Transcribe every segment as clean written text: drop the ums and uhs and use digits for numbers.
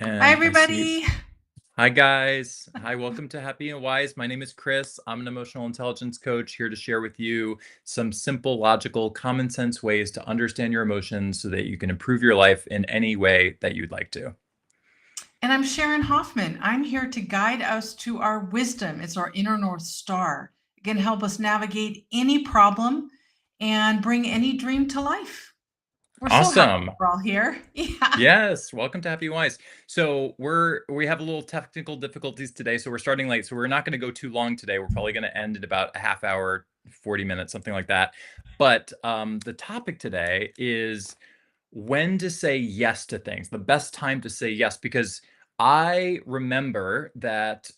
Hi, And I see. everybody. Hi, guys. Hi, welcome to Happy and Wise. My name is Chris. I'm an emotional intelligence coach here to share with you some simple, logical, common sense ways to understand your emotions so that you can improve your life in any way that you'd like to. And I'm Sharon Hoffman. I'm here to guide us to our wisdom. It's our inner North Star. It can help us navigate any problem and bring any dream to life. We're so happy Awesome. we're all here. Yeah. Yes, welcome to Happy and Wise. So we have a little technical difficulties today, so we're starting late. So we're not going to go too long today. We're probably going to end at about a half hour, 40 minutes, something like that. But the topic today is when to say yes to things, the best time to say yes, because I remember that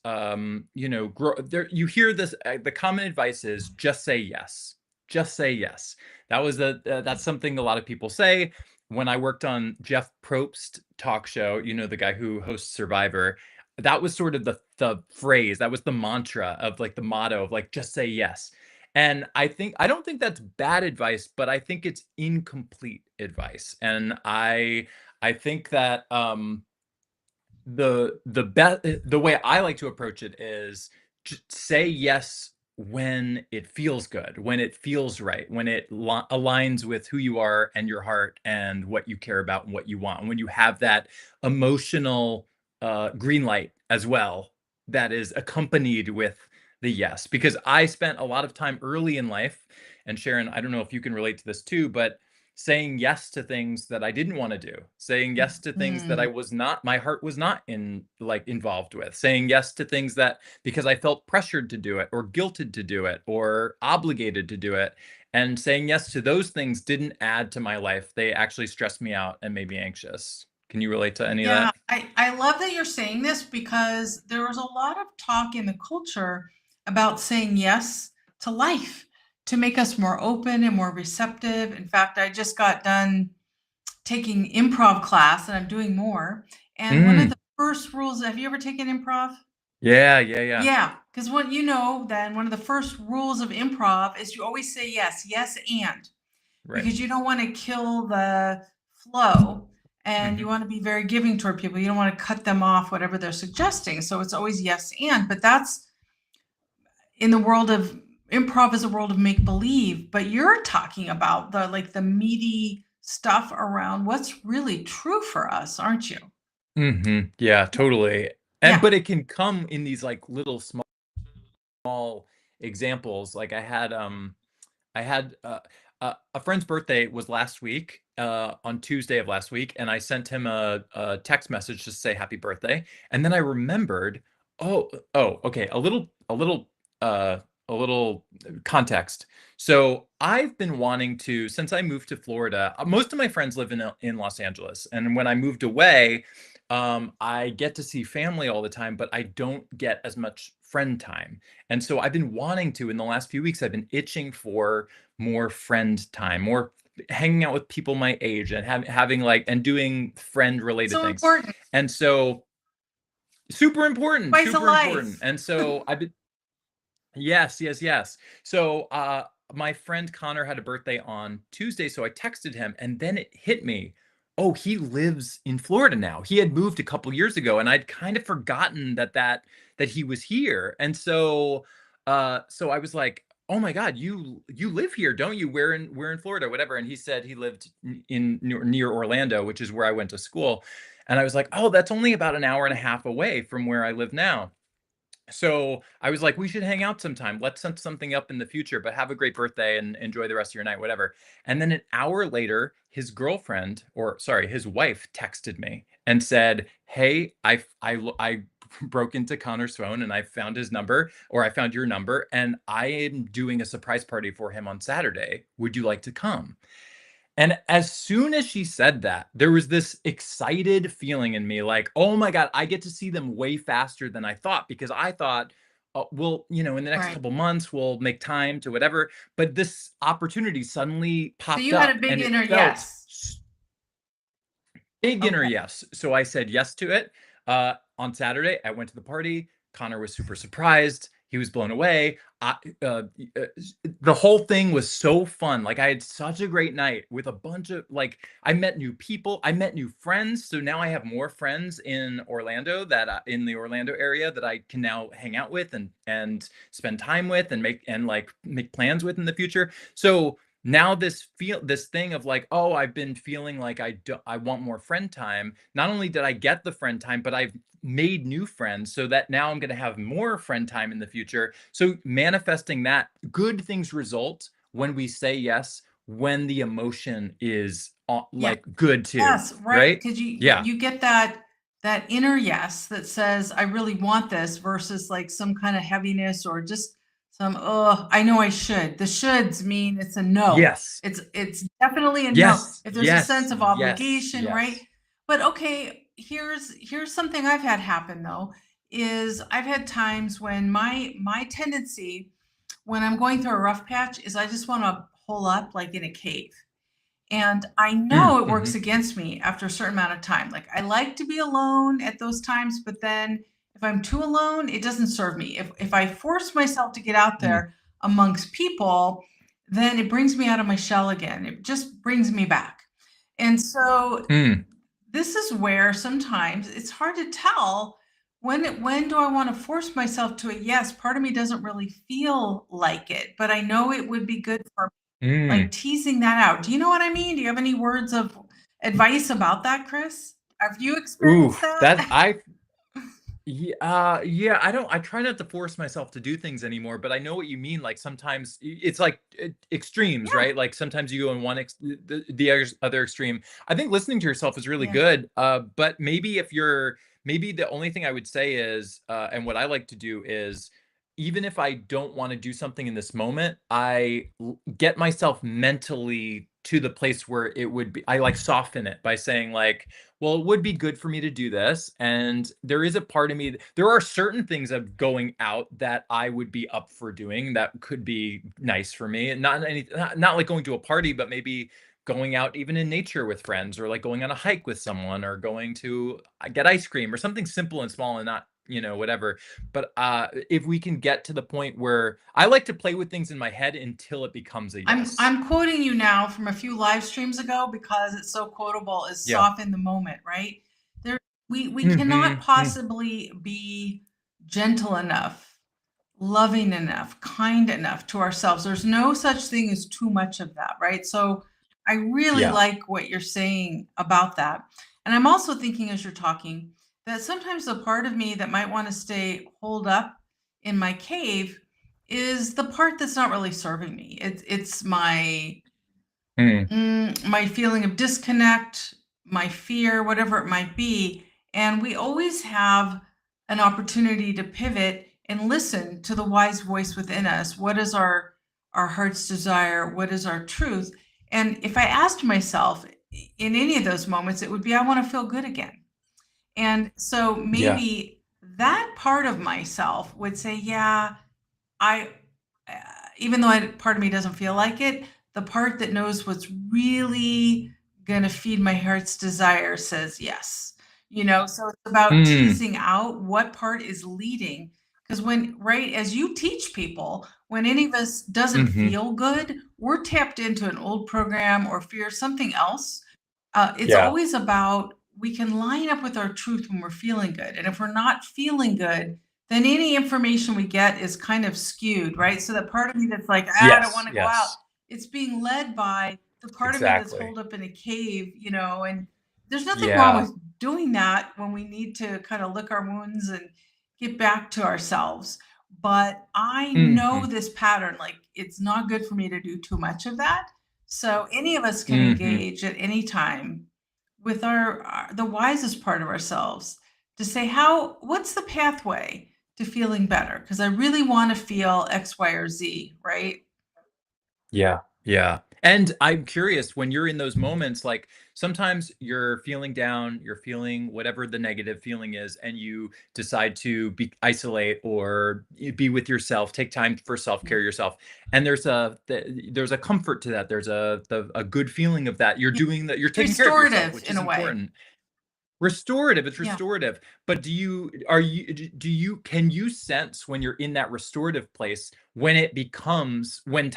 you hear this, the common advice is just say yes. Just say yes. That's something a lot of people say. When I worked on Jeff Probst talk show, the guy who hosts Survivor, that was sort of the phrase, that was the mantra of like the motto of like just say yes. And I don't think that's bad advice, but I think it's incomplete advice. And I think that the way I like to approach it is just say yes when it feels good, when it feels right, when it aligns with who you are and your heart and what you care about and what you want. And when you have that emotional green light as well, that is accompanied with the yes. Because I spent a lot of time early in life, and Sharon, I don't know if you can relate to this too, but saying yes to things that I didn't want to do, saying yes to things that Mm. my heart was not involved with, saying yes to things that because I felt pressured to do it or guilted to do it or obligated to do it. And saying yes to those things didn't add to my life. They actually stressed me out and made me anxious. Can you relate to any of Yeah, that? I love that you're saying this because there was a lot of talk in the culture about saying yes to life to make us more open and more receptive. In fact, I just got done taking improv class and I'm doing more. And one of Mm, the first rules, have you ever taken improv? yeah, yeah, yeah. Yeah, because what you know, then one of the first rules of improv is you always say yes, yes, and Right. because you don't want to kill the flow and you Hmm. want to be very giving toward people. You don't want to cut them off, whatever they're suggesting. So it's always yes, and, but that's in the world of improv is a world of make believe, but you're talking about the like the meaty stuff around what's really true for us, aren't you? Yeah, totally. And Yeah. but it can come in these like little small examples. Like I had a friend's birthday was last week, on Tuesday of last week, and I sent him a text message to say happy birthday. And then I remembered, okay, uh, a little context. So I've been wanting to, since I moved to Florida, most of my friends live in Los Angeles. And when I moved away, I get to see family all the time, but I don't get as much friend time. And so I've been wanting to, in the last few weeks, I've been itching for more friend time, more hanging out with people my age and having like and doing friend related So things. important. And so super important, Spice of super important. life. And so I've been yes, yes, yes. So my friend Connor had a birthday on Tuesday, so I texted him and then it hit me. Oh, he lives in Florida now. He had moved a couple years ago and I'd kind of forgotten that he was here. And so I was like, "Oh my God, you live here, don't you? We're in Florida, whatever." And he said he lived in near Orlando, which is where I went to school. And I was like, "Oh, that's only about an hour and a half away from where I live now." So I was like, we should hang out sometime. Let's set something up in the future, but have a great birthday and enjoy the rest of your night, whatever. And then an hour later, his girlfriend, or sorry, his wife texted me and said, "Hey, I broke into Connor's phone and I found his number, or I found your number, and I am doing a surprise party for him on Saturday. Would you like to come?" And as soon as she said that, there was this excited feeling in me like, "Oh my God, I get to see them way faster than I thought," because I thought, we'll, in the next Right. couple months, we'll make time to whatever. But this opportunity suddenly So popped you had a up big and it inner felt yes. big inner Okay. yes. So I said yes to it. On Saturday, I went to the party. Connor was super surprised. he was blown away. The whole thing was so fun. Like I had such a great night with a bunch of like I met new people, I met new friends. So now I have more friends in Orlando that in the Orlando area that I can now hang out with and spend time with and make plans with in the future. So now this thing of like, oh, I've been feeling like I want more friend time. Not only did I get the friend time, but I've made new friends so that now I'm going to have more friend time in the future. So manifesting that good things result when we say yes, when the emotion is Yeah. like good too, Yes, right. right? Because Yeah. you get that inner yes that says, I really want this versus like some kind of heaviness or just some, oh, I know I should. The shoulds mean it's a no. Yes. It's definitely a no. Yes. If there's a Yes. sense of Yes. obligation, right? Yes. But okay, here's something I've had happen though, is I've had times when my tendency when I'm going through a rough patch is I just want to hole up like in a cave. And I know it works Mm-hmm. against me after a certain amount of time. Like I like to be alone at those times, but then if I'm too alone, it doesn't serve me. If I force myself to get out Mm, there amongst people, then it brings me out of my shell again. It just brings me back. And so mm, this is where sometimes it's hard to tell when do I want to force myself to a yes. Part of me doesn't really feel like it, but I know it would be good for like mm. teasing that out. Do you know what I mean? Do you have any words of advice about that, Chris? Have you Ooh, experienced that that? yeah, I try not to force myself to do things anymore, but I know what you mean. Like sometimes it's like extremes, Yeah. right? Like sometimes you go in the other extreme. I think listening to yourself is really Yeah. good. But maybe the only thing I would say is, and what I like to do is, even if I don't want to do something in this moment, get myself mentally to the place where it would be, I like soften it by saying like, well, it would be good for me to do this. And there is a part of me, there are certain things of going out that I would be up for doing that could be nice for me. And not like going to a party, but maybe going out even in nature with friends, or like going on a hike with someone, or going to get ice cream or something simple and small and not, whatever. But if we can get to the point where I like to play with things in my head until it becomes a yes. I'm quoting you now from a few live streams ago because it's so quotable is Yeah. soften the moment, right? There we cannot Hmm. possibly be gentle enough, loving enough, kind enough to ourselves. There's no such thing as too much of that, right? So I really Yeah. like what you're saying about that. And I'm also thinking as you're talking that sometimes the part of me that might want to stay holed up in my cave is the part that's not really serving me. It's my Mm, my feeling of disconnect, my fear, whatever it might be. And we always have an opportunity to pivot and listen to the wise voice within us. What is our heart's desire? What is our truth? And if I asked myself in any of those moments, it would be, I want to feel good again. And so yeah. maybe that part of myself would say, yeah, I, uh, even though part of me doesn't feel like it, the part that knows what's really going to feed my heart's desire says yes. So it's about Mm, teasing out what part is leading. Because right, as you teach people, when any of us doesn't mhm. feel good, we're tapped into an old program or fear something else. It's Yeah. always about we can line up with our truth when we're feeling good. And if we're not feeling good, then any information we get is kind of skewed, right? So that part of me that's like, I don't Yes, want to go out, yes. it's being led by the part of me that's Exactly. holed up in a cave, and there's nothing wrong Yeah. with doing that when we need to kind of lick our wounds and get back to ourselves. But I know Mhm, this pattern, like it's not good for me to do too much of that. So any of us can mhm. engage at any time with our the wisest part of ourselves to say what's the pathway to feeling better because I really want to feel X, Y, or Z, right? Yeah, yeah. And I'm curious, when you're in those moments, like sometimes you're feeling down, you're feeling whatever the negative feeling is, and you decide to isolate or be with yourself, take time for Yeah. self-care yourself. And there's a comfort to that. There's a good feeling of that. You're Yeah. doing that, you're taking care of yourself, Restorative which in is a way. important. restorative. It's Yeah. restorative. But can you sense when you're in that restorative place when it becomes, when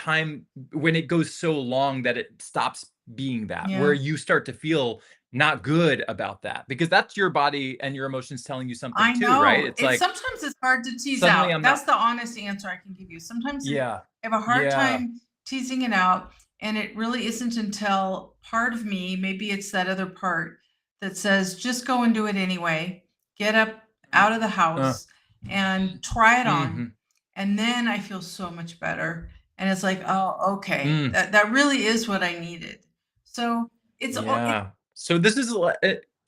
it goes so long that it stops being that, where Yeah. you start to feel not good about that? Because that's your body and your emotions telling you something I too, right? know. It's like, Sometimes it's hard to tease suddenly out. I'm That's not, the honest answer I can give you. Sometimes I yeah, have a hard yeah, time teasing it out, and it really isn't until part of me, maybe it's that other part that says, just go and do it anyway. Get up out of the uh, house and try it on. mhm, And then I feel so much better. And it's like, oh, okay, mm. that really is what I needed. So it's Yeah. So this is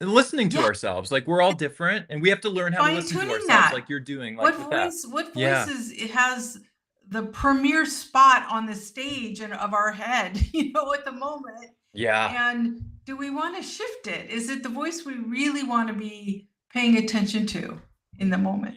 listening to yeah, ourselves. Like, we're all different and we have to learn how to fine listen to tuning ourselves, that. like you're doing, like with that. What Yeah. voices it has the premier spot on the stage and of our head, at the moment. Yeah. And do we want to shift it? Is it the voice we really want to be paying attention to in the moment?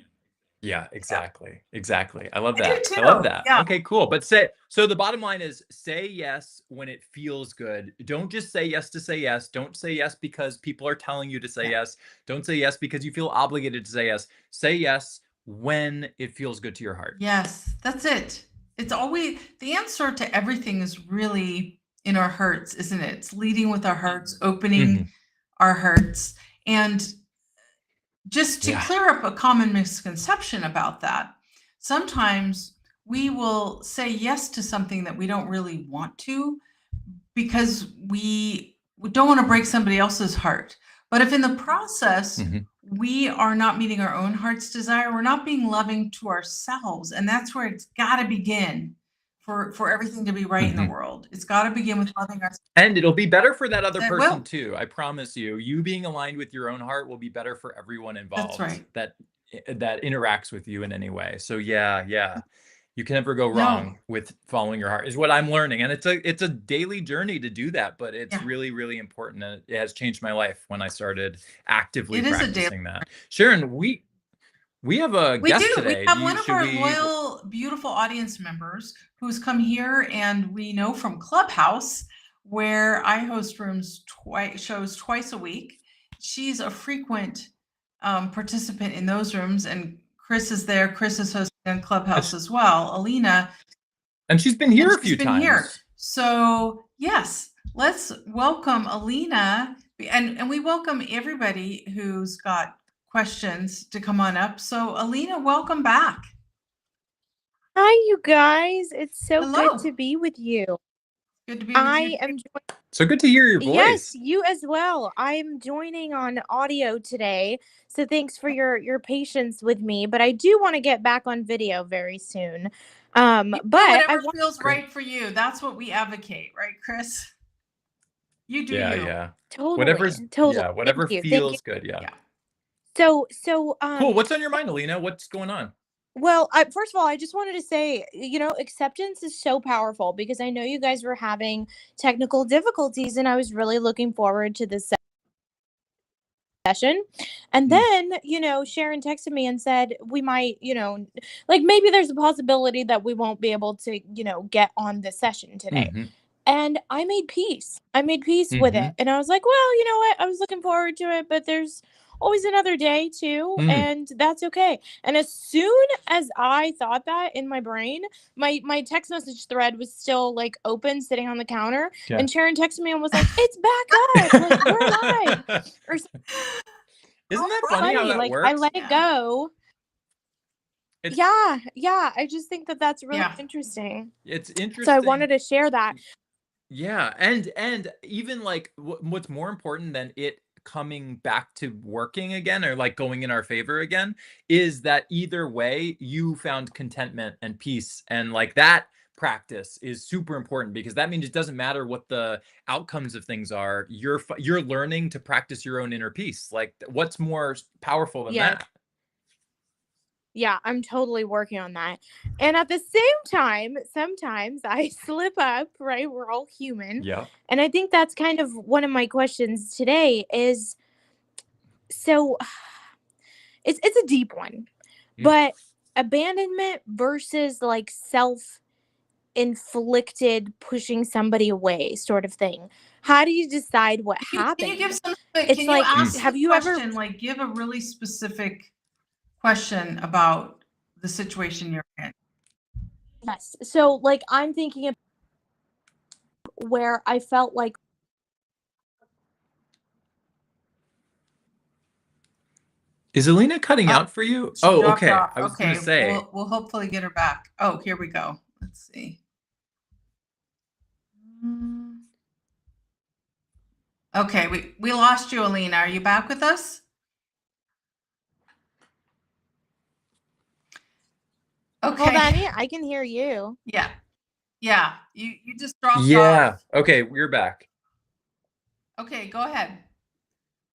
Yeah, Yeah. exactly. Exactly. I love I do that. I love too. that. Yeah. Okay, cool. But so the bottom line is, say yes when it feels good. Don't just say yes to say yes. Don't say yes because people are telling you to say Yeah. yes. Don't say yes because you feel obligated to say yes. Say yes when it feels good to your heart. Yes, that's it. It's always the answer to everything is really in our hearts, isn't it? It's leading with our hearts, opening Mhm. our hearts. And just to Yeah. clear up a common misconception about that, sometimes we will say yes to something that we don't really want to because we don't want to break somebody else's heart. But if in the process Mhm. we are not meeting our own heart's desire, we're not being loving to ourselves. And that's where it's got to begin for everything to be right in the Mhm. world. It's got to begin with loving ourselves. And it'll be better for that other It person will. too. I promise you. You being aligned with your own heart will be better for everyone That's involved right. that interacts with you in any way. So yeah, yeah. You can never go No. wrong with following your heart is what I'm learning. And it's a daily journey to do that, but it's Yeah. really, really important. And it has changed my life when I started actively It is a daily. practicing that. Sharon, we have a We guest do. We today. have one of Should our we loyal, beautiful audience members who's come here, and we know from Clubhouse, where I host shows twice a week. She's a frequent participant in those rooms, and Chris is there. Chris is hosting on Clubhouse as well. Alina, and she's been here and a she's few been here. times. So yes, let's welcome Alina, and we welcome everybody who's got questions to come on up. So Alina, welcome back. Hi, you guys. It's so good Hello. to be with you. Good to be with you. I am, So good to hear your yes, voice. you as well. I'm joining on audio today. So thanks for your patience with me, but I do want to get back on video very soon. But I Whatever want feels Great. right for you. That's what we advocate, right, Chris? You do Yeah, you. yeah. totally, Yeah, Thank whatever you. Thank you. feels good. Yeah. Yeah. So Cool. What's on your mind, Alina? What's going on? well, first of all, I just wanted to say, acceptance is so powerful because I know you guys were having technical difficulties and I was really looking forward to this session. And then, Sharon texted me and said, we might, like maybe there's a possibility that we won't be able to, get on the session today. Mhm. And I made peace. I made peace with it. Mhm. And I was like, well, you know what? I was looking forward to it, but there's always another day too, Mm. and that's okay. And as soon as I thought that in my brain, my text message thread was still like open sitting on the counter, Yeah. and Sharon texted me and was like, it's back up, like we're live. Or Isn't that funny how funny, that like I works? let it go. It's Yeah, I just think that that's really Yeah. interesting. it's So I wanted interesting. to share that. Yeah, and even like what's more important than it coming back to working again or like going in our favor again is that either way you found contentment and peace, and like that practice is super important because that means it doesn't matter what the outcomes of things are. You're learning to practice your own inner peace. Like, what's more powerful than Yes. that? Yeah, I'm totally working on that. And at the same time, sometimes I slip up, right? We're all human. Yeah. And I think that's kind of one of my questions today is, so it's a deep one. Mm. But abandonment versus like self inflicted pushing somebody away sort of thing. How do you decide what Can you give happened? some, It's can you like, ask have the you ever question, like give a really specific question about the situation you're in? Yes. So like I'm thinking of where I felt like Is Alina cutting Oh, out for you? she Oh, dropped okay. off. I was gonna Okay, say. we'll hopefully get her back. Oh, here we go. Let's see. Okay, we lost you, Alina. Are you back with us? hold Okay. on, I can hear you. Yeah. Yeah. You just dropped Yeah. off. Okay, we're back. Okay, go ahead.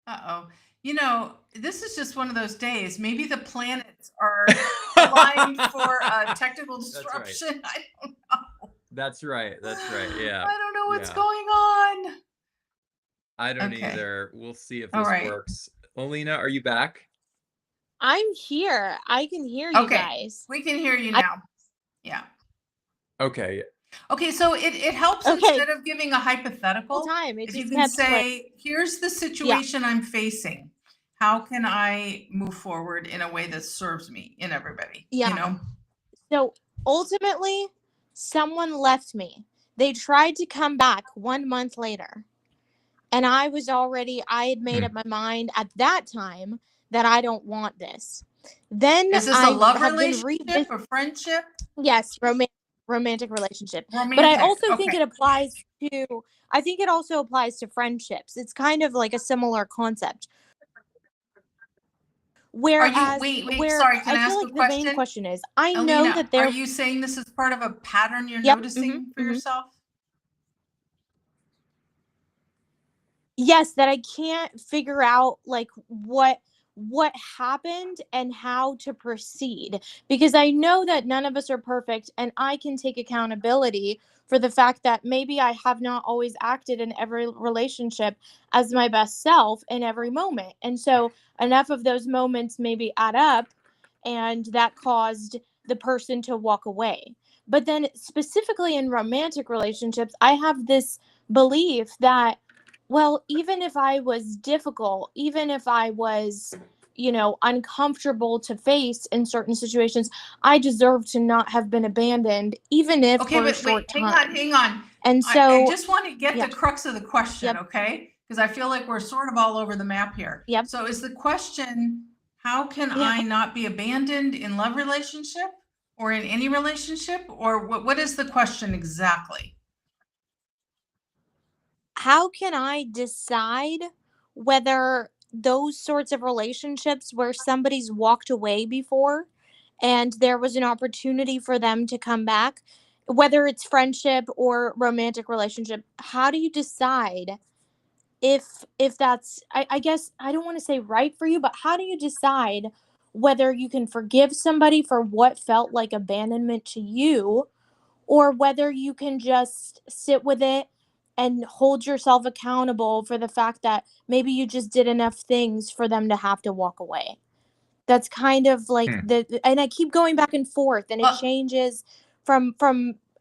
Uh-oh. You know, this is just one of those days. Maybe the planets are aligned for a technical That's right. disruption. I don't know. That's right. That's right. Yeah. I don't know what's Yeah. going on. I don't Okay. either. We'll see if All this right. works. Alina, are you back? I'm here. I can hear you Okay. guys. We can hear you now. Yeah. Okay. Okay, so it helps Okay. instead of giving a hypothetical, Time. It if you just can kept like, say, here's the situation I'm facing. How can I move forward in a way that serves me and everybody? yeah. You know? So ultimately, someone left me. They tried to come back 1 month later. And I had made up my mind at that time that I don't want this. Then Is this a I love have been relationship, a friendship? yes, romantic relationship. But I Romantic. also think Okay. it applies to I think it also applies to friendships. It's kind of like a similar concept. Whereas wait, sorry, can I I feel ask a like the main question? question is I know Alina, that are there you saying this is part of a pattern you're Yep, noticing for mhm. yourself? Yes, that I can't figure out like what happened and how to proceed, because I know that none of us are perfect and I can take accountability for the fact that maybe I have not always acted in every relationship as my best self in every moment. And so enough of those moments maybe add up and that caused the person to walk away. But then specifically in romantic relationships, I have this belief that well, even if I was difficult, even if I was, uncomfortable to face in certain situations, I deserve to not have been abandoned, even if Okay, for a but wait, short time. hang on. And I so, just want to get yeah, the crux of the question, yep, okay? Because I feel like we're sort of all over the map here. yep, So is the question, how can yeah. I not be abandoned in love relationship or in any relationship? Or what is the question exactly? How can I decide whether those sorts of relationships where somebody's walked away before and there was an opportunity for them to come back, whether it's friendship or romantic relationship, how do you decide if that's I guess I don't want to say right for you, but how do you decide whether you can forgive somebody for what felt like abandonment to you or whether you can just sit with it and hold yourself accountable for the fact that maybe you just did enough things for them to have to walk away. That's kind of like Hmm. and I keep going back and forth and it Well, changes from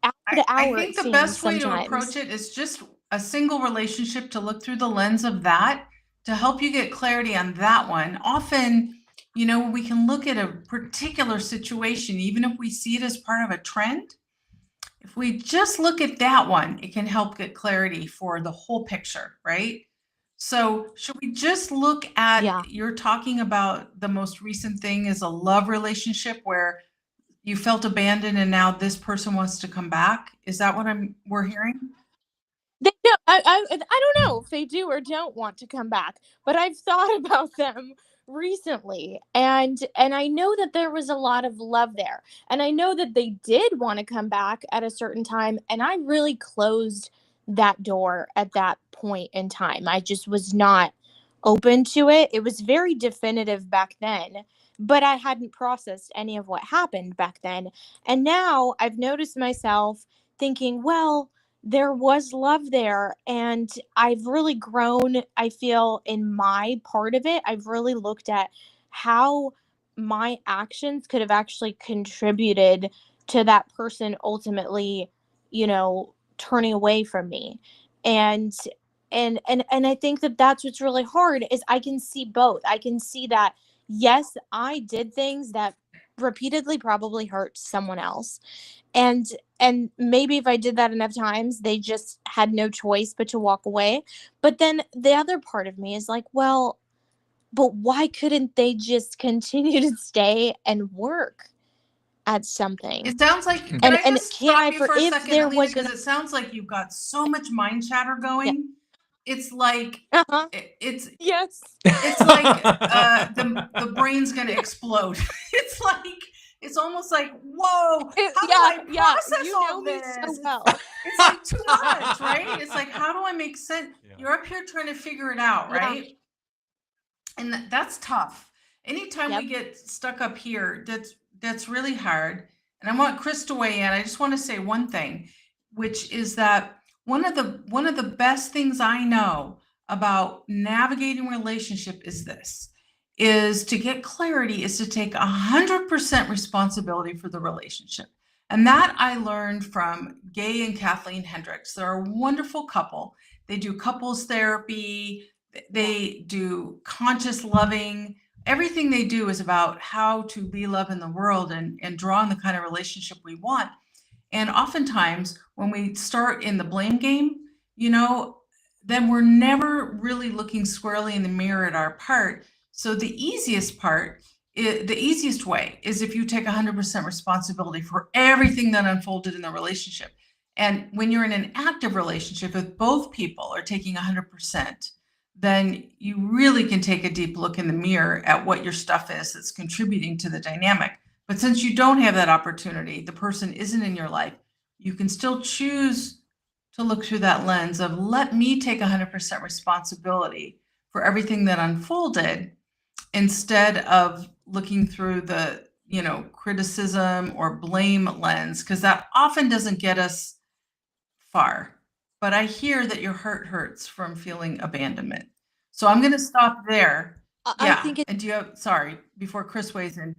hour to I hour it think the seems best way to sometimes. approach it is just a single relationship to look through the lens of that to help you get clarity on that one. Often, we can look at a particular situation, even if we see it as part of a trend. If we just look at that one, it can help get clarity for the whole picture, right? So, should we just look Yeah. at, you're talking about the most recent thing is a love relationship where you felt abandoned and now this person wants to come back? Is that what we're hearing? They don't. I don't know if they do or don't want to come back, but I've thought about them recently, and I know that there was a lot of love there, and I know that they did want to come back at a certain time, and I really closed that door at that point in time. I just was not open to it. It was very definitive back then, but I hadn't processed any of what happened back then, and now I've noticed myself thinking, well, there was love there and I've really grown, I feel, in my part of it. I've really looked at how my actions could have actually contributed to that person ultimately, turning away from me. And and I think that that's what's really hard is I can see both. I can see that yes, I did things that repeatedly probably hurt someone else. And and maybe if I did that enough times, they just had no choice but to walk away. But then the other part of me is like, well, but why couldn't they just continue to stay and work at something? It sounds like, can And I just can stop I you for for a if second, there Alina? was Because gonna it sounds like you've got so much mind chatter going. It's like, uh-huh. it's Yes. like the brain's gonna explode. It's like, it's almost like, whoa, how do I process you know all me this? so well. It's like too much, right? It's like, how do I make sense? Yeah. You're up here trying to figure it out, Yeah. right? And that's tough. Anytime Yep. we get stuck up here, that's really hard. And I want Chris to weigh in. I just want to say one thing, which is that one of the best things I know about navigating relationship is this, is to get clarity, is to take 100% responsibility for the relationship. And that I learned from Gay and Kathleen Hendricks. They're a wonderful couple. They do couples therapy. They do conscious loving. Everything they do is about how to be love in the world and draw on the kind of relationship we want. And oftentimes when we start in the blame game, then we're never really looking squarely in the mirror at our part. So the easiest way is if you take 100% responsibility for everything that unfolded in the relationship. And when you're in an active relationship, if both people are taking 100%, then you really can take a deep look in the mirror at what your stuff is that's contributing to the dynamic. But since you don't have that opportunity, the person isn't in your life, you can still choose to look through that lens of let me take 100% responsibility for everything that unfolded instead of looking through the, criticism or blame lens, because that often doesn't get us far. But I hear that your heart hurts from feeling abandonment. So I'm going to stop there. I think it. And do you have, sorry, before Chris weighs in.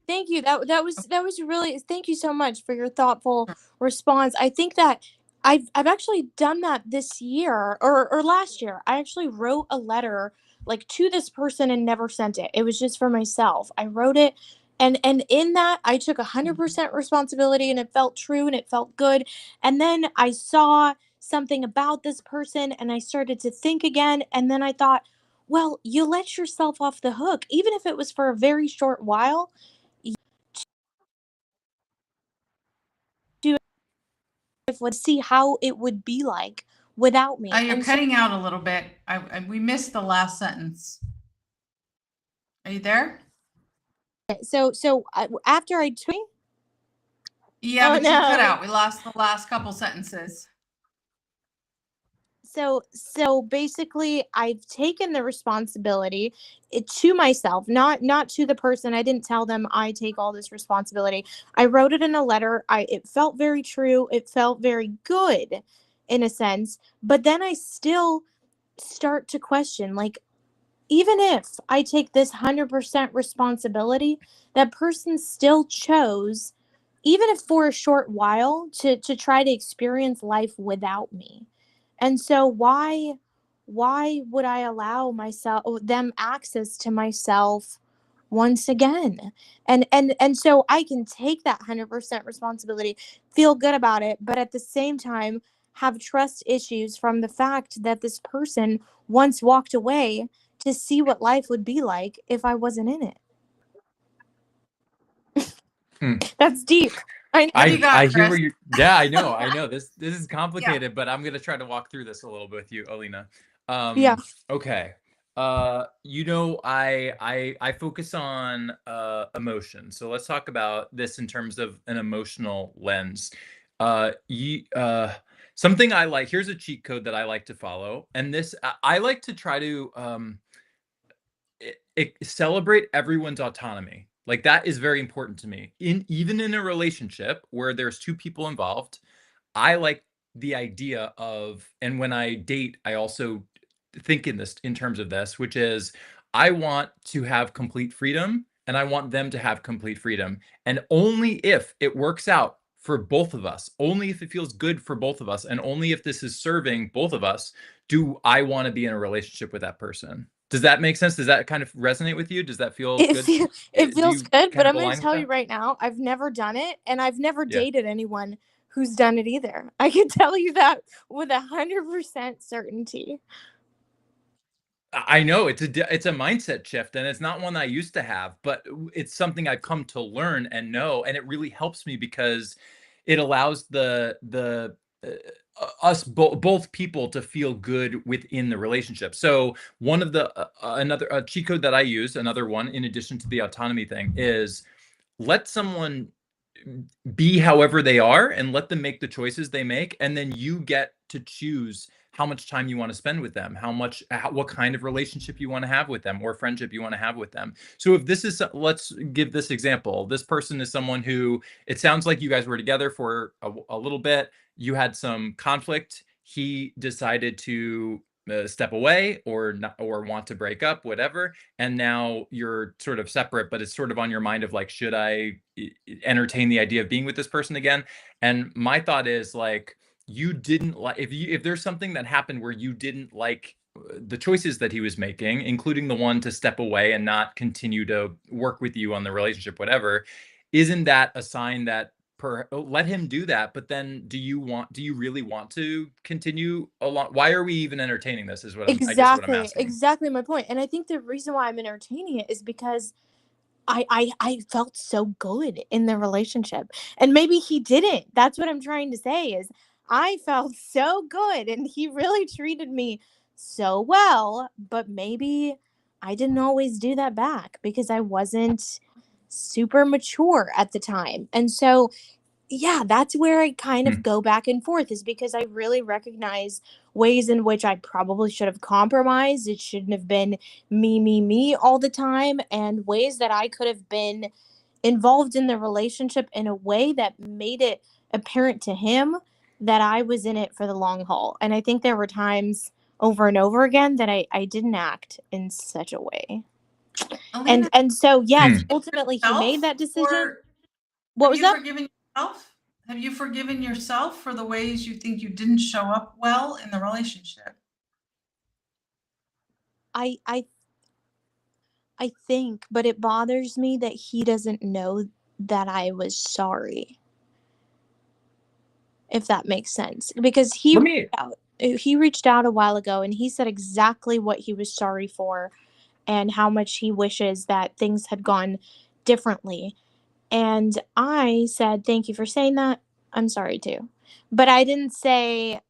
Thank you. That was really. Thank you so much for your thoughtful response. I think that I've actually done that this year or last year. I actually wrote a letter like to this person and never sent it. It was just for myself. I wrote it, and in that I took 100% responsibility, and it felt true and it felt good. And then I saw something about this person, and I started to think again, and then I thought, well, you let yourself off the hook, even if it was for a very short while. If would see how it would be like without me. You're And cutting out a little bit. We missed the last sentence. Are you there? so after I took. Yeah, Oh but you cut no. out. We lost the last couple sentences. So basically I've taken the responsibility to myself, not to the person. I didn't tell them I take all this responsibility. I wrote it in a letter. It felt very true. It felt very good in a sense, but then I still start to question, like, even if I take this 100% responsibility, that person still chose, even if for a short while, to try to experience life without me. And so why would I allow myself them access to myself once again? And so I can take that 100% responsibility, feel good about it, but at the same time have trust issues from the fact that this person once walked away to see what life would be like if I wasn't in it. That's deep. What do you got, I hear Chris? where you. Yeah, I know. This is complicated, but I'm gonna try to walk through this a little bit with you, Alina. Yeah. Okay. I focus on emotion. So let's talk about this in terms of an emotional lens. Something I like. Here's a cheat code that I like to follow, and this I like to try to celebrate everyone's autonomy. Like that is very important to me. Even in a relationship where there's two people involved, I like the idea of, and when I date, I also think in terms of this, which is I want to have complete freedom and I want them to have complete freedom. And only if it works out for both of us. Only if it feels good for both of us, and only if this is serving both of us, do I want to be in a relationship with that person. Does that make sense? Does that kind of resonate with you? Does that feel It good? feel, it Do feels you good, but kind of I'm going to align with tell you that? right now, I've never done it, and I've never Yeah. dated anyone who's done it either. I can tell you that with 100% certainty. I know it's a mindset shift, and it's not one I used to have, but it's something I've come to learn and know, and it really helps me because it allows both people to feel good within the relationship. So one of the another cheat code that I use, another one in addition to the autonomy thing, is let someone be however they are and let them make the choices they make, and then you get to choose how much time you want to spend with them, what kind of relationship you want to have with them, or friendship you want to have with them. So if this is, let's give this example. This person is someone who, it sounds like you guys were together for a little bit, you had some conflict, he decided to step away or not, or want to break up, whatever, and now you're sort of separate, but it's sort of on your mind of like, should I entertain the idea of being with this person again? And my thought is like, you didn't like, if there's something that happened where you didn't like the choices that he was making, including the one to step away and not continue to work with you on the relationship, whatever, isn't that a sign that let him do that? But then do you really want to continue along? Why are we even entertaining this is what I guess what I'm asking. Exactly my point. And I think the reason why I'm entertaining it is because I felt so good in the relationship. And maybe he didn't. That's what I'm trying to say is I felt so good and he really treated me so well, but maybe I didn't always do that back because I wasn't super mature at the time. And so yeah, that's where I kind of Hmm. go back and forth is because I really recognize ways in which I probably should have compromised. It shouldn't have been me all the time, and ways that I could have been involved in the relationship in a way that made it apparent to him that I was in it for the long haul. And I think there were times over and over again that I didn't act in such a way. Alina, And so yes, Hmm. ultimately he made self that decision. or What have was you that? forgiven yourself? Have you forgiven yourself for the ways you think you didn't show up well in the relationship? I I I think, but it bothers me that he doesn't know that I was sorry, if that makes sense. Because Let me he reached out a while ago and he said exactly what he was sorry for and how much he wishes that things had gone differently. And I said, "Thank you for saying that. I'm sorry too." But I didn't say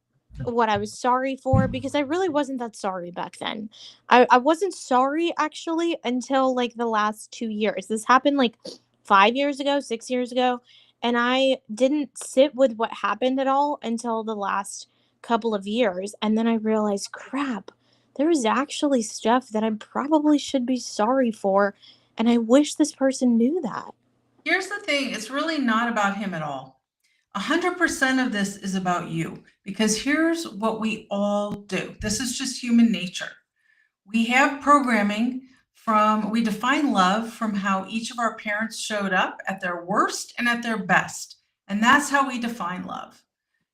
what I was sorry for because I really wasn't that sorry back then. I wasn't sorry actually until like the last 2 years. This happened like 5 years ago, 6 years ago. And I didn't sit with what happened at all until the last couple of years. And then I realized, crap, there was actually stuff that I probably should be sorry for. And I wish this person knew that. Here's the thing, it's really not about him at all. 100% of this is about you because here's what we all do. This is just human nature. We have programming we define love from how each of our parents showed up at their worst and at their best. And that's how we define love.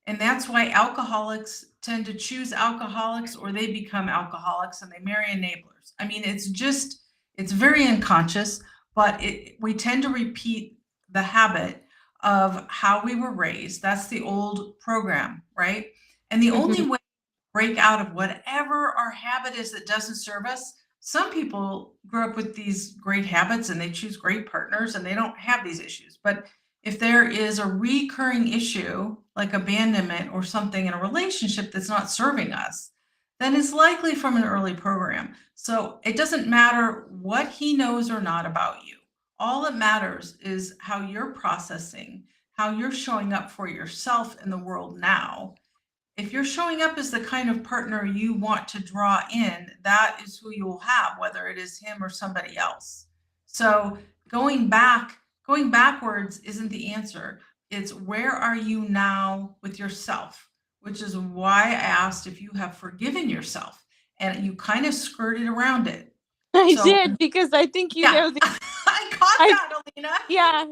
And that's why alcoholics tend to choose alcoholics or they become alcoholics and they marry enablers. I mean, it's very unconscious, but we tend to repeat the habit of how we were raised. That's the old program, right? And the only Mhm. way to break out of whatever our habit is that doesn't serve us, some people grew up with these great habits and they choose great partners and they don't have these issues. But if there is a recurring issue like abandonment or something in a relationship that's not serving us, then it's likely from an early program. So it doesn't matter what he knows or not about you. All that matters is how you're processing, how you're showing up for yourself in the world now. If you're showing up as the kind of partner you want to draw in, that is who you will have, whether it is him or somebody else. So going backwards isn't the answer. It's where are you now with yourself, which is why I asked if you have forgiven yourself and you kind of skirted around it. I So did because I think you yeah, know the I caught I that, Alina? Yeah.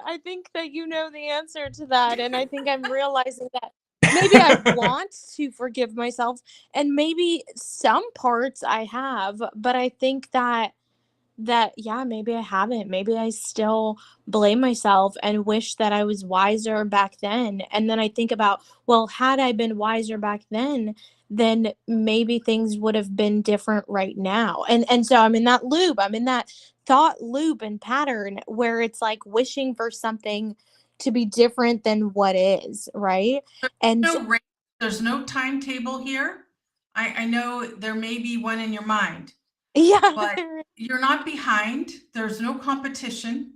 I think that you know the answer to that. And I think I'm realizing that maybe I want to forgive myself, and maybe some parts I have, but I think that yeah, maybe I haven't. Maybe I still blame myself and wish that I was wiser back then. And then I think about, well, had I been wiser back then maybe things would have been different right now. And so I'm in that loop. I'm in that thought loop and pattern where it's like wishing for something to be different than what is, right? And No race, there's no timetable here. I know there may be one in your mind, yeah. but you're not behind. There's no competition.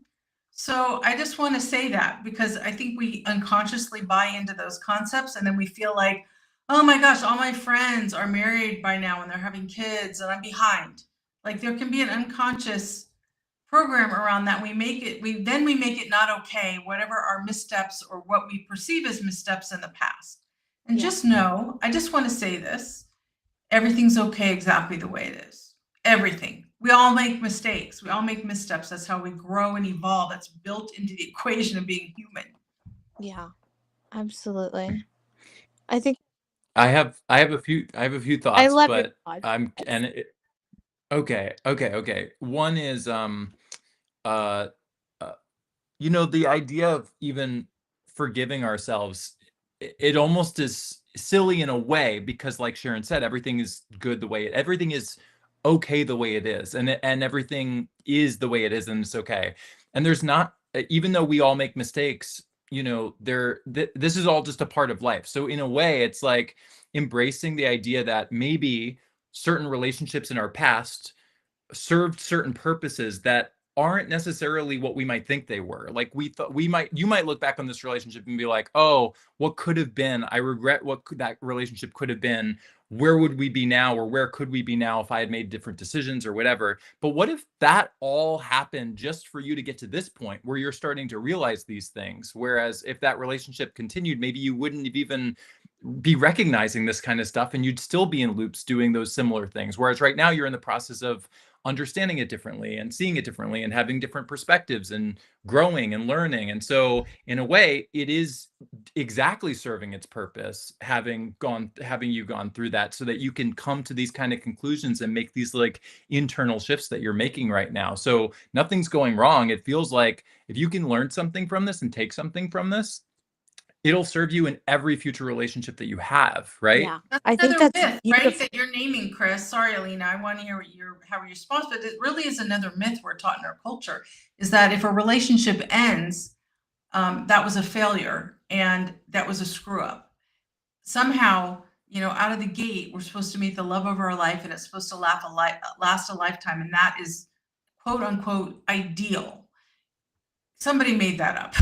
So I just want to say that because I think we unconsciously buy into those concepts and then we feel like, oh my gosh, all my friends are married by now and they're having kids and I'm behind. Like there can be an unconscious program around that. We make it not okay, whatever our missteps or what we perceive as missteps in the past. And Yeah. just know, I just want to say this, everything's okay exactly the way it is. Everything. We all make mistakes. We all make missteps. That's how we grow and evolve. That's built into the equation of being human. Yeah, absolutely. I think I have a few I thoughts, love your but thoughts. okay. One is uh, uh the idea of even forgiving ourselves, it almost is silly in a way because, like Sharon said, everything is good everything is okay the way it is, and everything is the way it is, and it's okay. And there's not, even though we all make mistakes, this is all just a part of life. So in a way, it's like embracing the idea that maybe certain relationships in our past served certain purposes that aren't necessarily what we might think they were. Like you might look back on this relationship and be like, oh, what could have been? I regret that relationship could have been. Where would we be now? Or where could we be now if I had made different decisions or whatever? But what if that all happened just for you to get to this point where you're starting to realize these things? Whereas if that relationship continued, maybe you wouldn't have even be recognizing this kind of stuff and you'd still be in loops doing those similar things. Whereas right now you're in the process of understanding it differently and seeing it differently and having different perspectives and growing and learning. And so in a way, it is exactly serving its purpose, having you gone through that, so that you can come to these kind of conclusions and make these like internal shifts that you're making right now. So nothing's going wrong. It feels like if you can learn something from this and take something from this, it'll serve you in every future relationship that you have, right? Yeah, That's I think another that's myth, right? beautiful. That you're naming, Chris. Sorry, Alina. I want to hear how your response, but it really is another myth we're taught in our culture, is that if a relationship ends, that was a failure and that was a screw up. Somehow, out of the gate, we're supposed to meet the love of our life and it's supposed to last a lifetime. And that is quote unquote ideal. Somebody made that up.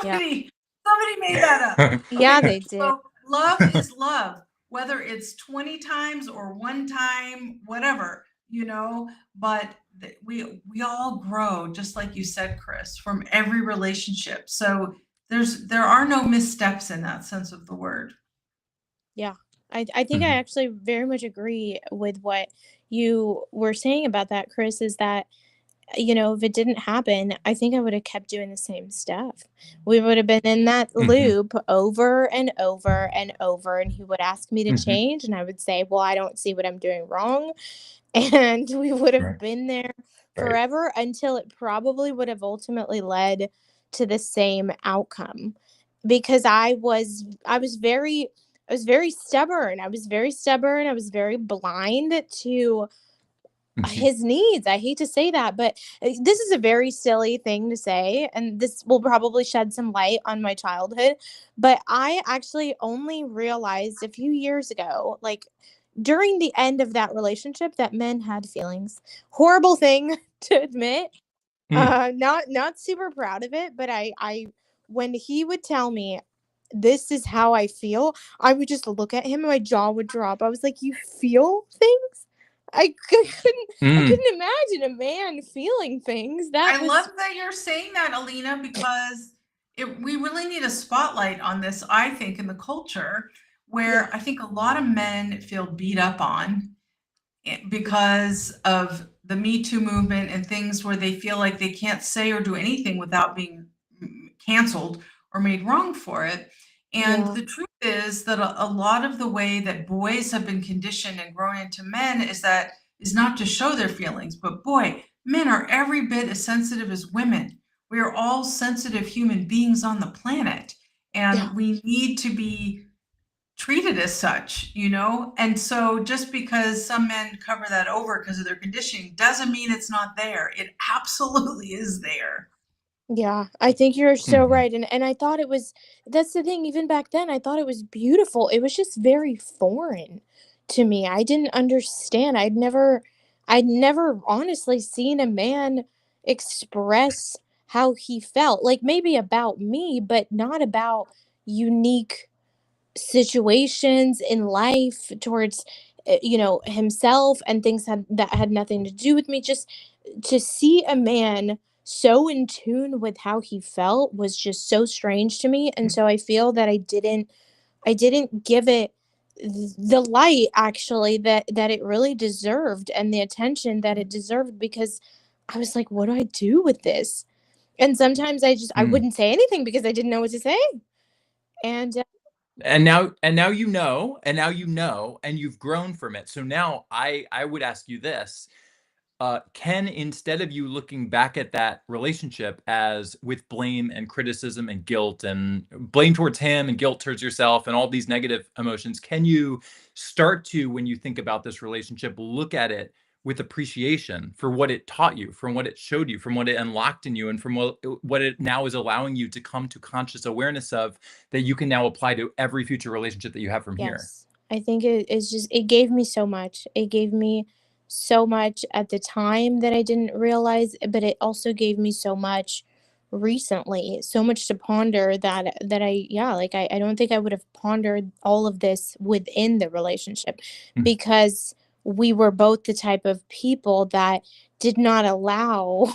Yeah. somebody made that up. Yeah, Okay. they did. So love is love, whether it's 20 times or one time, whatever, but we all grow, just like you said, Chris, from every relationship. So there are no missteps in that sense of the word. Yeah. I think I actually very much agree with what you were saying about that, Chris, is that, if it didn't happen, I think I would have kept doing the same stuff. We would have been in that loop over and over and over. And he would ask me to change. And I would say, well, I don't see what I'm doing wrong. And we would have Right. been there Right. forever until it probably would have ultimately led to the same outcome. Because I was very stubborn. I was very stubborn. I was very blind to his needs. I hate to say that, but this is a very silly thing to say, and this will probably shed some light on my childhood. But I actually only realized a few years ago, like during the end of that relationship, that men had feelings. Horrible thing to admit. Not super proud of it, but I when he would tell me this is how I feel, I would just look at him and my jaw would drop. I was like, "You feel things?" I couldn't imagine a man feeling things. That I was love that you're saying that, Alina, because we really need a spotlight on this, I think, in the culture, where I think a lot of men feel beat up on because of the Me Too movement and things where they feel like they can't say or do anything without being canceled or made wrong for it. And Yeah. the truth is that a lot of the way that boys have been conditioned and grown into men is not to show their feelings, but boy, men are every bit as sensitive as women. We are all sensitive human beings on the planet, Yeah. and we need to be treated as such, you know? And so just because some men cover that over because of their conditioning doesn't mean it's not there. It absolutely is there. Yeah, I think you're so Mhm. right, and I thought it was that's the thing, even back then, I thought it was beautiful. It was just very foreign to me. I didn't understand. I'd never honestly seen a man express how he felt, like, maybe about me, but not about unique situations in life towards, himself and things that had nothing to do with me. Just to see a man so in tune with how he felt was just so strange to me, and so I feel that I didn't give it the light actually that it really deserved and the attention that it deserved, because I was like, what do I do with this? And sometimes I Mm. wouldn't say anything because I didn't know what to say. And And now you know, and you've grown from it. So now I would ask you this. Can, instead of you looking back at that relationship as with blame and criticism and guilt, and blame towards him and guilt towards yourself and all these negative emotions, can you start to, when you think about this relationship, look at it with appreciation for what it taught you, from what it showed you, from what it unlocked in you, and from what it now is allowing you to come to conscious awareness of, that you can now apply to every future relationship that you have from here? yes, I think it gave me so much. It gave me so much at the time that I didn't realize, but it also gave me so much recently, so much to ponder that yeah, like I don't think I would have pondered all of this within the relationship, Mm. because we were both the type of people that did not allow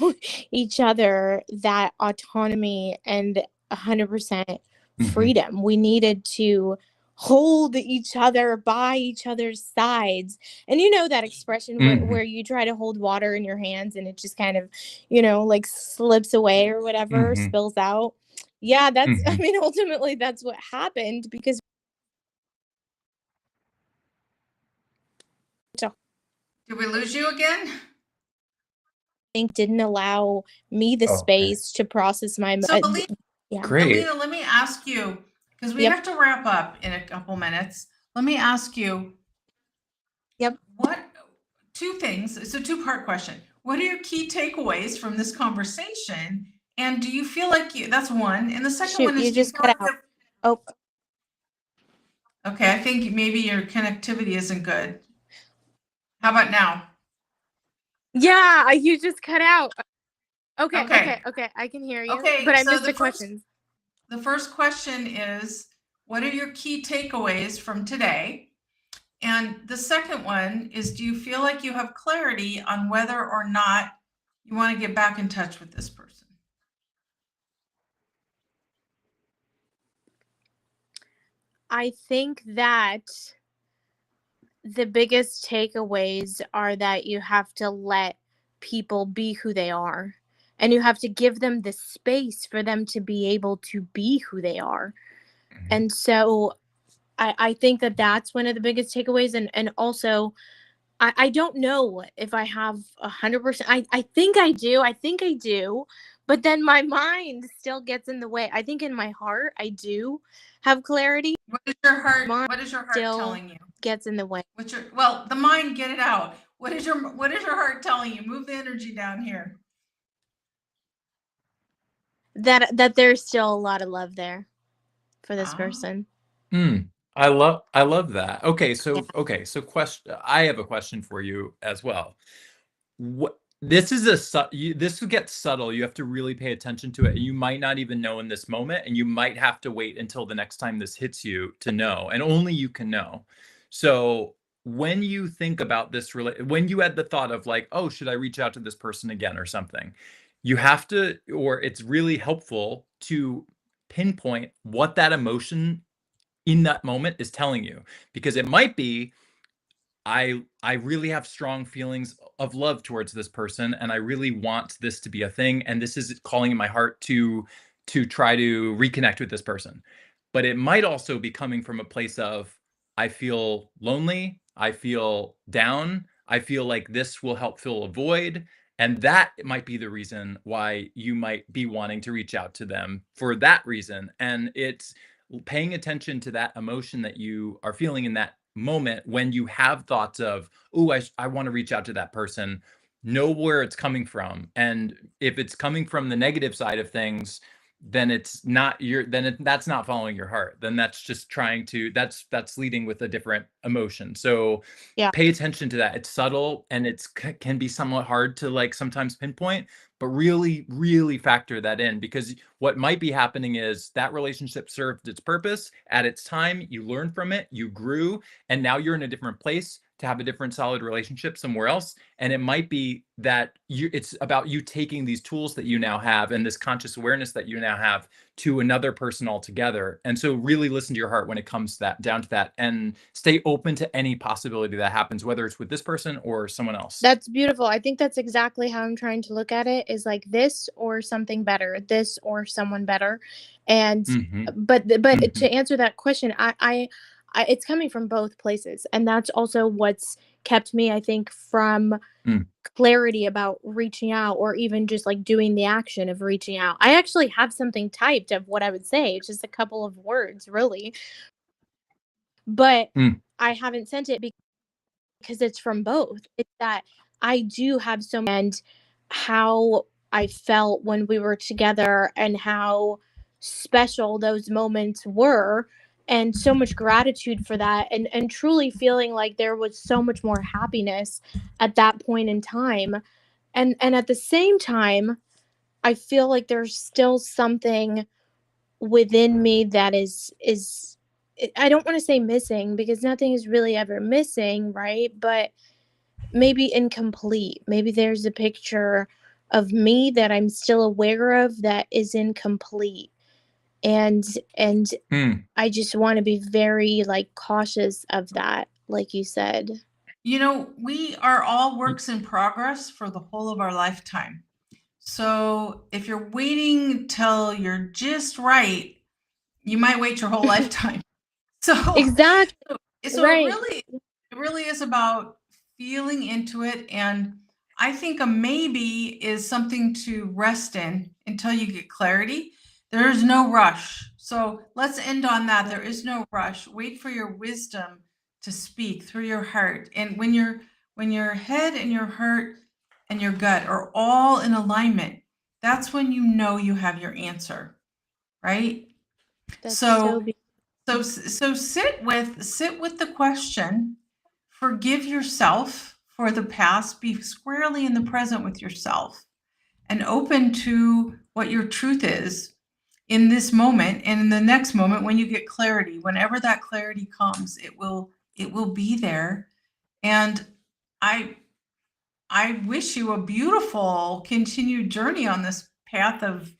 each other that autonomy and 100% Mhm. freedom. We needed to hold each other by each other's sides. And you know that expression where Mhm. you try to hold water in your hands and it just kind of, like slips away or whatever, Mhm. spills out. Yeah, that's I Mhm. mean, ultimately that's what happened, because I Did we lose you again? think didn't allow me the Oh, okay. space to process my So, yeah. Great. Alina, let me ask you, because we Yep. have to wrap up in a couple minutes. Let me ask you, Yep. what two things? It's a two-part question. What are your key takeaways from this conversation? And do you feel like that's one. And the second Shoot, one is, you do you just feel cut like out. Oh, okay, I think maybe your connectivity isn't good. How about now? yeah, you just cut out. Okay, okay, Okay. okay. I can hear you, Okay. but I So missed the questions. the first question is, what are your key takeaways from today? And the second one is, do you feel like you have clarity on whether or not you want to get back in touch with this person? I think that the biggest takeaways are that you have to let people be who they are, and you have to give them the space for them to be able to be who they are. Mhm. And so I think that that's one of the biggest takeaways. And also I don't know if I have 100%. I think I do. I think I do. But then my mind still gets in the way. I think in my heart I do have clarity. Mind What is your heart still telling you? gets in the way. The mind, get it out. What is your heart telling you? Move the energy down here. That there's still a lot of love there for this Ah. person. Mm. I love that. Okay, Yeah. question. I have a question for you as well. What this will get subtle. You have to really pay attention to it, and you might not even know in this moment, and you might have to wait until the next time this hits you to know, and only you can know. So when you think about this, when you had the thought of like, oh, should I reach out to this person again or something, you have to, or it's really helpful to pinpoint what that emotion in that moment is telling you, because it might be, I really have strong feelings of love towards this person, and I really want this to be a thing, and this is calling in my heart to try to reconnect with this person. But it might also be coming from a place of, I feel lonely, I feel down, I feel like this will help fill a void, and that might be the reason why you might be wanting to reach out to them for that reason. And it's paying attention to that emotion that you are feeling in that moment when you have thoughts of, oh, I want to reach out to that person. Know where it's coming from. And if it's coming from the negative side of things, then it's not your that's not following your heart. Then that's just trying to that's leading with a different emotion. So Yeah. pay attention to that. It's subtle, and it's can be somewhat hard to like sometimes pinpoint, but really, really factor that in, because what might be happening is that relationship served its purpose at its time. You learned from it, you grew, and now you're in a different place to have a different solid relationship somewhere else. And it might be that it's about you taking these tools that you now have and this conscious awareness that you now have to another person altogether. And so really listen to your heart when it comes to that, down to that, and stay open to any possibility that happens, whether it's with this person or someone else. That's beautiful. I think that's exactly how I'm trying to look at it, is like this or something better, this or someone better. And Mhm. but Mhm. to answer that question, it's coming from both places. And that's also what's kept me, I think, from Mm. clarity about reaching out, or even just like doing the action of reaching out. I actually have something typed of what I would say. It's just a couple of words, really. But Mm. I haven't sent it because it's from both. It's that I do have so and how I felt when we were together, and how special those moments were, and so much gratitude for that, and truly feeling like there was so much more happiness at that point in time. And at the same time, I feel like there's still something within me that is I don't want to say missing, because nothing is really ever missing, right? But maybe incomplete. Maybe there's a picture of me that I'm still aware of that is incomplete. And Mm. I just want to be very like cautious of that, like you said. You know, we are all works in progress for the whole of our lifetime. So if you're waiting till you're just right, you might wait your whole lifetime. So Exactly. so Right. it really is about feeling into it. And I think a maybe is something to rest in until you get clarity. There is no rush. So let's end on that. There is no rush. Wait for your wisdom to speak through your heart. And when your head and your heart and your gut are all in alignment, that's when you know you have your answer, right? That's so So beautiful. so sit with the question, forgive yourself for the past, be squarely in the present with yourself, and open to what your truth is in this moment and in the next moment when you get clarity. Whenever that clarity comes, it will be there. And I I wish you a beautiful continued journey on this path of,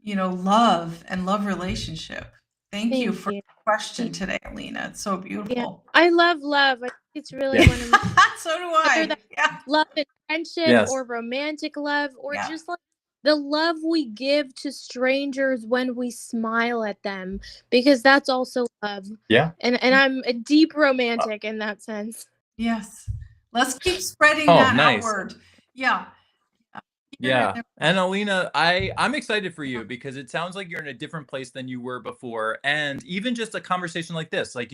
love and love relationship. Thank you Thank for you. the question today, Alina. It's so Yeah. beautiful. I love love. I think it's really Yeah. one of my, So do whether I. that's Yeah. love and friendship, Yes. or romantic love, or Yeah. just like the love we give to strangers when we smile at them, because that's also love. Yeah. And I'm a deep romantic in that sense. Yes. Let's keep spreading Oh, that nice. outward. Yeah. Here and Yeah. there. And Alina, I'm excited for you because it sounds like you're in a different place than you were before. And even just a conversation like this, like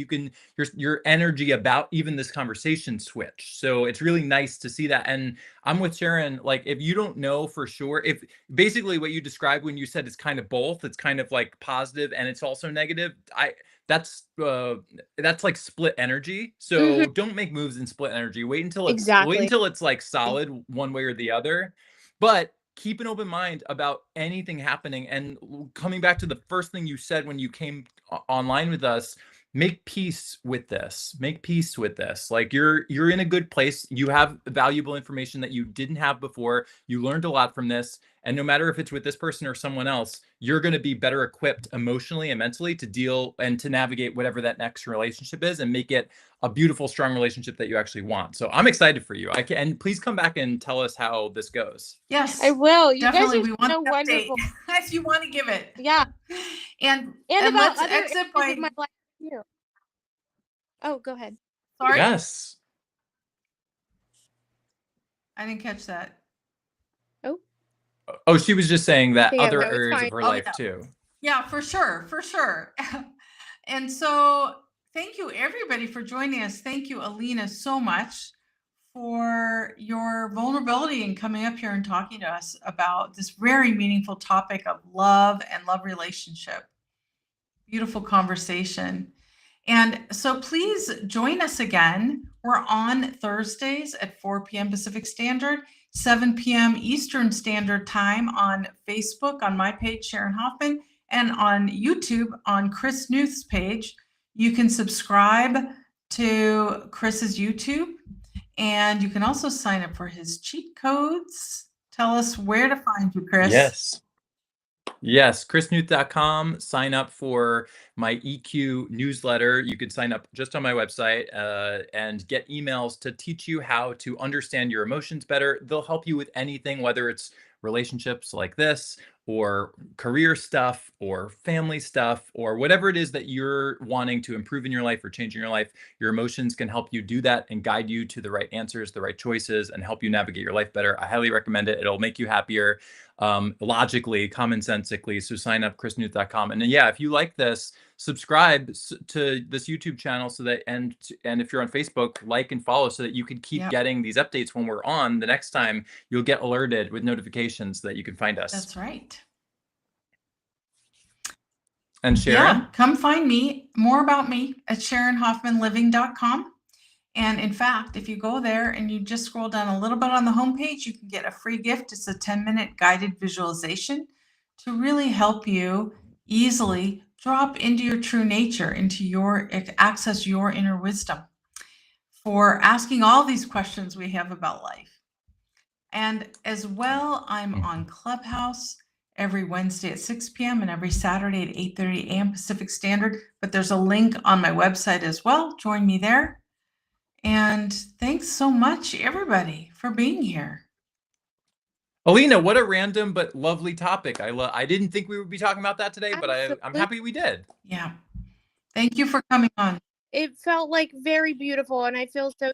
your energy about even this conversation switch. So it's really nice to see that. And I'm with Sharon, like if you don't know for sure, if basically what you described when you said it's kind of both, it's kind of like positive and it's also negative. That's that's like split energy. Hmm. So don't make moves in split energy. Wait Exactly. until it's like solid one way or the other. But keep an open mind about anything happening. And coming back to the first thing you said when you came online with us, make peace with this. Make peace with this. Like you're in a good place. You have valuable information that you didn't have before. You learned a lot from this. And no matter if it's with this person or someone else, you're going to be better equipped emotionally and mentally to deal and to navigate whatever that next relationship is and make it a beautiful, strong relationship that you actually want. So I'm excited for you. And please come back and tell us how this goes. Yes, I will. You definitely. guys We are want so the update wonderful. if you want to give it. Yeah. And About let's other exit areas by. of my life too. Oh, go ahead. Sorry, Yes. I didn't catch that. Oh, she was just saying that Yeah, other no, it's areas fine. of her Oh, life yeah. too. Yeah, for sure, for sure. And so thank you everybody for joining us. Thank you, Alina, so much for your vulnerability and coming up here and talking to us about this very meaningful topic of love and love relationship. Beautiful conversation. And so please join us again. We're on Thursdays at 4 p.m. Pacific Standard, 7 p.m. Eastern Standard Time on Facebook, on my page, Sharon Hoffman, and on YouTube on Chris Newth's page. You can subscribe to Chris's YouTube, and you can also sign up for his cheat codes. Tell us where to find you, Chris. Yes, chrisnewth.com. Sign up for my EQ newsletter. You could sign up just on my website and get emails to teach you how to understand your emotions better. They'll help you with anything, whether it's relationships like this, or career stuff, or family stuff, or whatever it is that you're wanting to improve in your life or change in your life. Your emotions can help you do that and guide you to the right answers, the right choices, and help you navigate your life better. I highly recommend it. It'll make you happier. Logically, commonsensically. So sign up chrisnewth.com. And then, yeah, if you like this, subscribe to this YouTube channel so that, and if you're on Facebook, like and follow so that you can keep getting these updates when we're on. The next time you'll get alerted with notifications so that you can find us. That's right. And Sharon? Yeah, come find me, more about me at SharonHoffmanLiving.com. And in fact, if you go there and you just scroll down a little bit on the homepage, you can get a free gift. It's a 10-minute guided visualization to really help you easily drop into your true nature, into your access your inner wisdom for asking all these questions we have about life. And as well, I'm on Clubhouse every Wednesday at 6 p.m. and every Saturday at 8:30 a.m. Pacific Standard. But there's a link on my website as well. Join me there. And thanks so much, everybody, for being here. Alina, what a random but lovely topic. I didn't think we would be talking about that today, but I'm happy we did. Yeah. Thank you for coming on. It felt like very beautiful, and I feel so.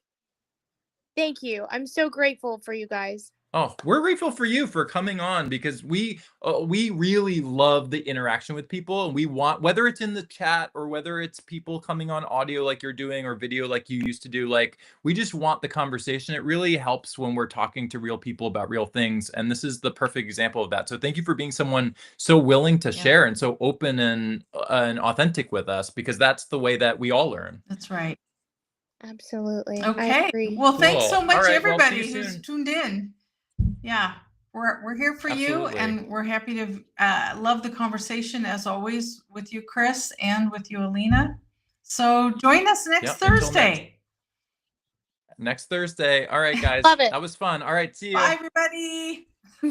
Thank you. I'm so grateful for you guys. Oh, we're grateful for you for coming on, because we really love the interaction with people, and we want, whether it's in the chat or whether it's people coming on audio like you're doing or video like you used to do, like we just want the conversation. It really helps when we're talking to real people about real things, and this is the perfect example of that. So thank you for being someone so willing to share and so open and authentic with us, because that's the way that we all learn. That's right. Absolutely. Okay. I agree. Well, thanks so much, All right, everybody well, who's tuned in. Yeah, we're here for you, and we're happy to love the conversation as always with you, Chris, and with you, Alina. So join us next Thursday. Next Thursday. All right, guys. Love it. That was fun. All right, see you. Bye, everybody. Bye.